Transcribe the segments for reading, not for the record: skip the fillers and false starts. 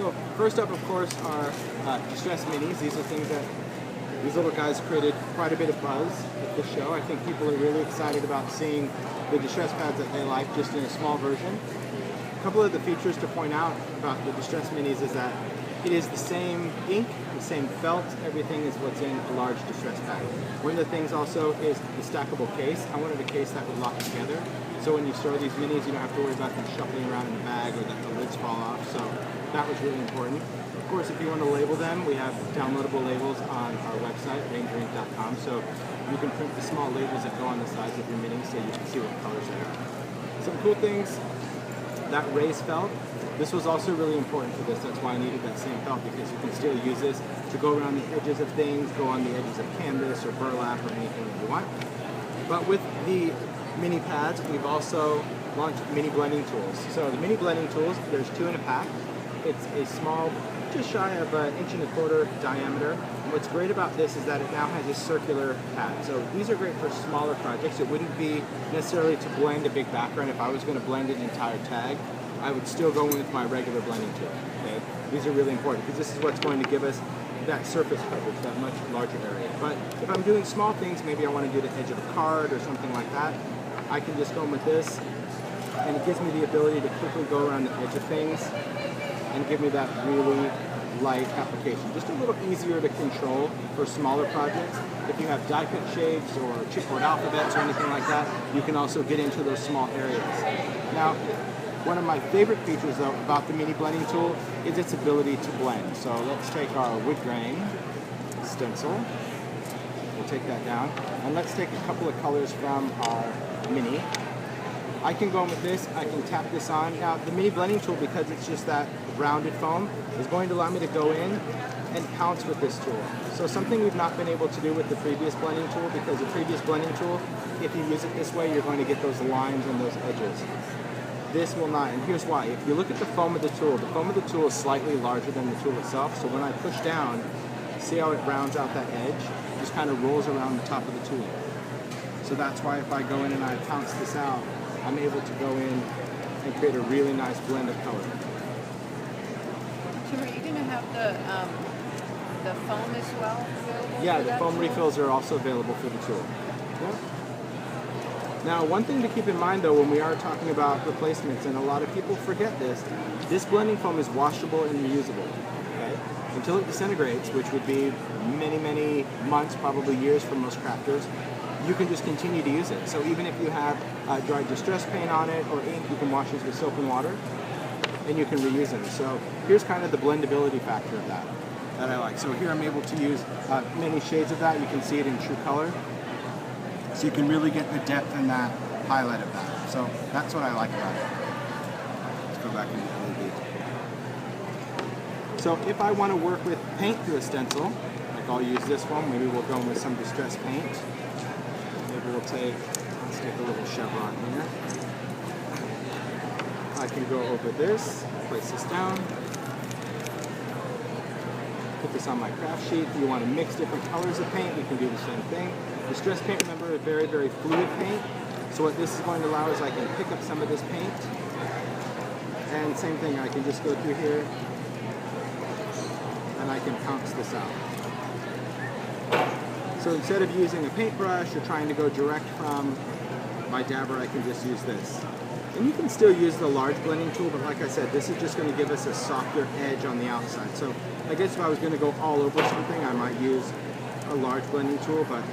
So first up, of course, are distress minis. These are things that these little guys created quite a bit of buzz at the show. I think people are really excited about seeing the distress pads that they like just in a small version. A couple of the features to point out about the distress minis is that it is the same ink, the same felt, everything is what's in a large distress pad. One of the things also is the stackable case. I wanted a case that would lock together. So when you store these minis, you don't have to worry about them shuffling around in the bag or that the lids fall off. So that was really important. Of course, if you want to label them, we have downloadable labels on our website, rangerink.com. So you can print the small labels that go on the sides of your minis so you can see what colors they are. Some cool things, that raised felt. This was also really important for this. That's why I needed that same felt, because you can still use this to go around the edges of things, go on the edges of canvas or burlap or anything that you want. But with the mini pads, we've also launched mini blending tools. So the mini blending tools, there's 2 in a pack. It's a small, just shy of an 1.25 inch diameter. And what's great about this is that it now has a circular pad. So these are great for smaller projects. It wouldn't be necessarily to blend a big background. If I was going to blend an entire tag, I would still go in with my regular blending tool. Okay? These are really important because this is what's going to give us that surface coverage, that much larger area. But if I'm doing small things, maybe I want to do the edge of a card or something like that, I can just go in with this, and it gives me the ability to quickly go around the edge of things and give me that really light application. Just a little easier to control for smaller projects. If you have die cut shapes or chipboard alphabets or anything like that, you can also get into those small areas. Now, one of my favorite features though about the mini blending tool is its ability to blend. So let's take our wood grain stencil. We'll take that down. And let's take a couple of colors from our mini. I can go in with this, I can tap this on. Now the mini blending tool, because it's just that rounded foam, is going to allow me to go in and pounce with this tool. So something we've not been able to do with the previous blending tool, because the previous blending tool, if you use it this way, you're going to get those lines and those edges. This will not, and here's why. If you look at the foam of the tool is slightly larger than the tool itself, so when I push down, see how it rounds out that edge? It just kind of rolls around the top of the tool. So that's why if I go in and I pounce this out, I'm able to go in and create a really nice blend of color. So are you going to have the foam as well available? Yeah, the foam refills are also available for the tool. Yeah. Now, one thing to keep in mind though when we are talking about replacements, and a lot of people forget this blending foam is washable and reusable. Okay? Until it disintegrates, which would be many, many months, probably years for most crafters, you can just continue to use it. So even if you have dried distress paint on it or ink, you can wash these with soap and water, and you can reuse them. So here's kind of the blendability factor of that I like. So here I'm able to use many shades of that. You can see it in true color. So you can really get the depth and that highlight of that. So that's what I like about it. Let's go back into LED. So if I want to work with paint through a stencil, like I'll use this one, maybe we'll go in with some distress paint. Maybe let's take a little chevron here. I can go over this, place this down, put this on my craft sheet. If you want to mix different colors of paint, we can do the same thing. Distress paint, remember, is very, very fluid paint. So what this is going to allow is I can pick up some of this paint, and same thing, I can just go through here, and I can pounce this out. So instead of using a paintbrush or trying to go direct from my dabber, I can just use this. And you can still use the large blending tool, but like I said, this is just going to give us a softer edge on the outside. So I guess if I was going to go all over something, I might use a large blending tool, but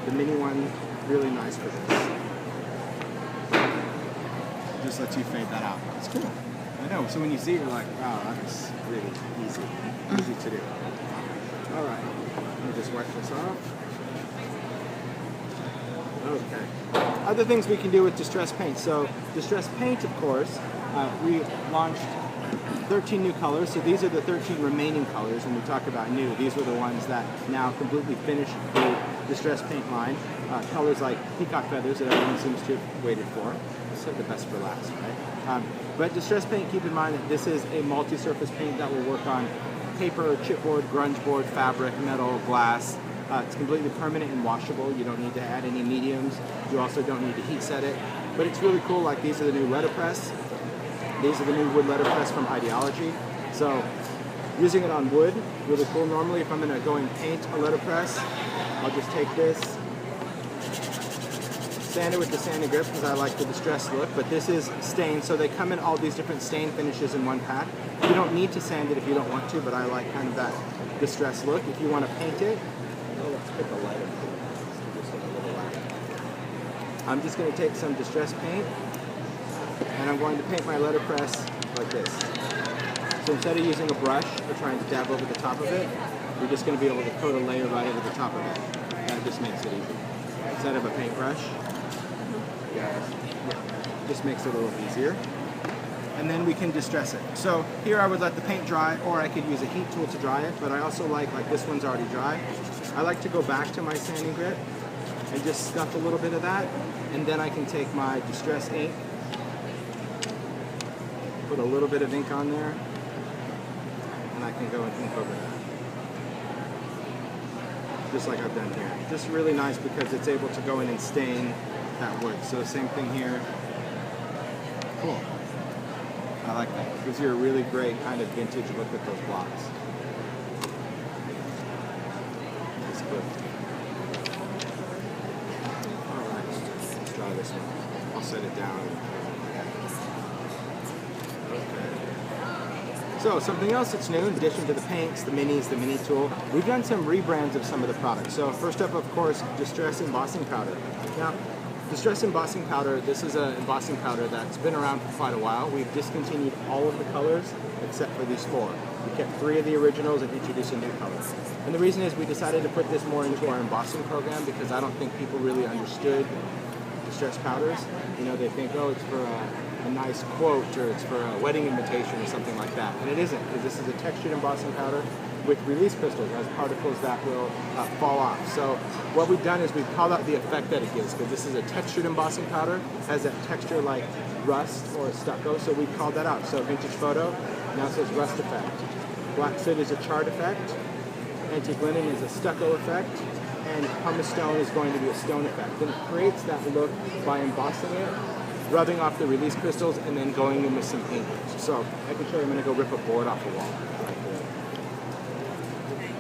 the mini one, really nice for this. Just lets you fade that out. It's cool. I know, so when you see it, you're like, wow, that's really easy to do. All right, let me just wipe this off. Okay. Other things we can do with distress paint. So distress paint, of course, we launched 13 new colors. So these are the 13 remaining colors when we talk about new. These were the ones that now completely finished the distress paint line. Colors like peacock feathers that everyone seems to have waited for. Save the best for last, right? But distress paint, keep in mind that this is a multi-surface paint that will work on paper, chipboard, grunge board, fabric, metal, glass. It's completely permanent and washable. You don't need to add any mediums. You also don't need to heat set it. But it's really cool, like these are the new letterpress. These are the new wood letterpress from Ideology. So using it on wood, really cool. Normally if I'm gonna go and paint a letterpress, I'll just take this, sand it with the sanding grip because I like the distressed look, but this is stained, so they come in all these different stain finishes in one pack. You don't need to sand it if you don't want to, but I like kind of that distressed look. If you want to paint it, let's pick a lighter. I'm just going to take some distressed paint, and I'm going to paint my letterpress like this. So instead of using a brush or trying to dab over the top of it, you're just going to be able to coat a layer right over the top of it. That just makes it easy. Instead of a paintbrush, just makes it a little easier. And then we can distress it. So here I would let the paint dry, or I could use a heat tool to dry it, but I also like this one's already dry. I like to go back to my sanding grit and just scuff a little bit of that, and then I can take my distress ink, put a little bit of ink on there, and I can go and ink over that. Just like I've done here. Just really nice because it's able to go in and stain that wood. So same thing here. Cool. I like that. It gives you a really great kind of vintage look at those blocks. It's good. Alright, let's try this one. I'll set it down. Okay. So something else that's new, in addition to the paints, the minis, the mini tool, we've done some rebrands of some of the products. So first up, of course, Distress Embossing Powder. Now, Distress Embossing Powder, this is an embossing powder that's been around for quite a while. We've discontinued all of the colors except for these 4. We kept 3 of the originals and introduced a new color. And the reason is we decided to put this more into our embossing program because I don't think people really understood distress powders. You know, they think, oh, it's for a nice quote or it's for a wedding invitation or something like that. And it isn't, because this is a textured embossing powder with release crystals as particles that will fall off. So what we've done is we've called out the effect that it gives, because this is a textured embossing powder, has that texture like rust or stucco, so we've called that out. So Vintage Photo now says rust effect. Black Soot is a charred effect. Antique Linen is a stucco effect. And Pumice Stone is going to be a stone effect. And it creates that look by embossing it, rubbing off the release crystals, and then going in with some ink. So I can show you, I'm going to go rip a board off the wall.